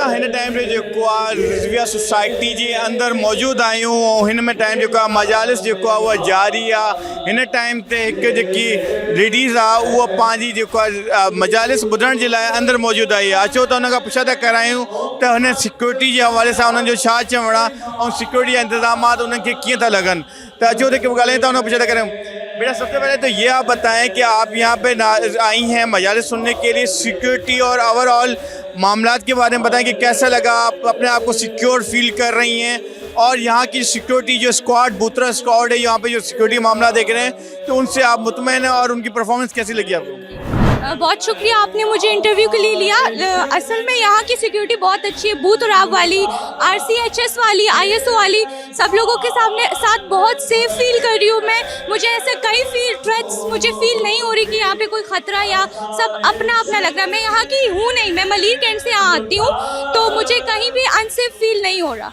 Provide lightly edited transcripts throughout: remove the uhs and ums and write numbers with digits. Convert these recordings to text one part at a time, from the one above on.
असां हिन टाइम ते जेको आहे रिज़विया सोसाइटी जे अंदरि मौजूदु आहियूं ऐं हिन में टाइम जेको आहे मजालिस जेको आहे उहा जारी आहे। हिन टाइम ते हिकु जेकी लेडीज़ आहे उहा पंहिंजी जेको आहे मजालिस ॿुधण जे लाइ अंदरि मौजूदु आई आहे। अचो त हुन खां पुछा था करायूं त हुन सिक्योरिटी जे हवाले सां हुननि जो छा चवणु आहे ऐं सिक्योरिटी जा इंतज़ामात उन्हनि खे कीअं था लॻनि। त अचो त ॻाल्हायूं था, हुन पुछा था करायूं। बेटा सबसे पहले तो ये आप बताएं कि आप यहाँ पे आई हैं मजालिस सुनने के लिए, सिक्योरिटी और ओवरऑल मामलात के बारे में बताएं कि कैसा लगा, आप अपने आप को सिक्योर फील कर रही हैं और यहाँ की सिक्योरिटी जो स्क्वाड बूथरा स्क्वाड है यहाँ पे जो सिक्योरिटी मामला देख रहे हैं तो उनसे आप मुतमईन हैं और उनकी परफॉर्मेंस कैसी लगी आपको? बहुत शुक्रिया आपने मुझे इंटरव्यू के लिए लिया। असल में यहाँ की सिक्योरिटी बहुत अच्छी है, बूथ राव वाली, RCHS वाली, ISO वाली, सब लोगों के साथ बहुत सेफ फील कर रही हूँ मैं। मुझे ऐसे कई थ्रेट्स मुझे फील नहीं हो रही कि यहाँ पे कोई खतरा या सब अपना अपना लग रहा है। मैं यहाँ की हूँ नहीं, मैं मलिर कैंट से यहाँ आती हूँ तो मुझे कहीं भी अनसेफ फील नहीं हो रहा।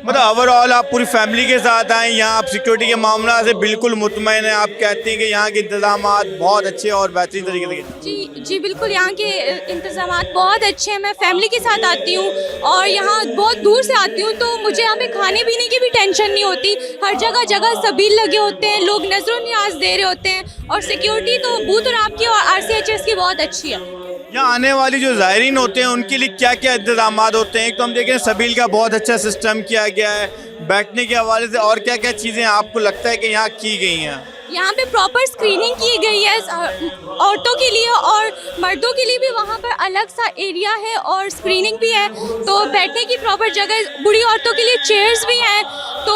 मतलब ओवरऑल आप पूरी फैमिली के साथ आए यहाँ, आप सिक्योरिटी के मामला से बिल्कुल मुतमईन हैं, आप कहती हैं कि यहाँ के इंतजामात बहुत अच्छे और बेहतरीन तरीके से? जी बिल्कुल, यहाँ के इंतजामात बहुत अच्छे हैं। मैं फैमिली के साथ आती हूँ और यहाँ बहुत दूर से आती हूँ तो मुझे यहाँ पे खाने पीने की भी टेंशन नहीं होती। हर जगह जगह सबील लगे होते हैं, लोग नजर न्याज दे रहे होते हैं और सिक्योरिटी तो बूथ और आपकी और RCHS की बहुत अच्छी है। यहाँ आने वाली जो ज़ायरीन होते हैं उनके लिए क्या क्या इंतजामात होते हैं? एक तो हम देखें सबील का बहुत अच्छा सिस्टम किया गया है, बैठने के हवाले से और क्या क्या चीज़ें आपको लगता है कि यहाँ की गई हैं? यहाँ पे प्रॉपर स्क्रीनिंग की गई है औरतों के लिए और मर्दों के लिए भी। वहाँ पर अलग सा एरिया है और स्क्रीनिंग भी है, तो बैठने की प्रॉपर जगह, बूढ़ी औरतों के लिए चेयर्स भी हैं, तो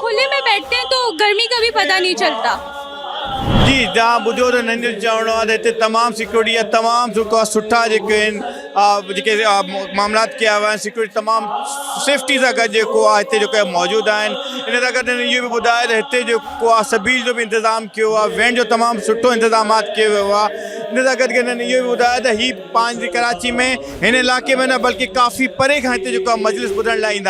खुले में बैठते हैं तो गर्मी का भी पता नहीं चलता। जी, जहाँ ॿुधो त नंढो चवणो आहे त हिते तमामु सिक्योरिटी आहे, तमामु सुठा जेके आहिनि जेके मामलात कया विया आहिनि, सिक्योरिटी तमामु सेफ्टी सां गॾु जेको आहे हिते जेको मौजूदु आहिनि। इन सां गॾु इहो बि ॿुधाए त हिते जेको आहे सबील जो बि इंतज़ाम कयो आहे, वेन जो तमामु सुठो इंतज़ामात कयो वियो आहे। इन सां गॾु इहो बि ॿुधाए त हीअ पंहिंजी कराची में हिन इलाइक़े में न बल्कि काफ़ी परे खां हिते जेको आहे मजलिस ॿुधण लाइ ईंदा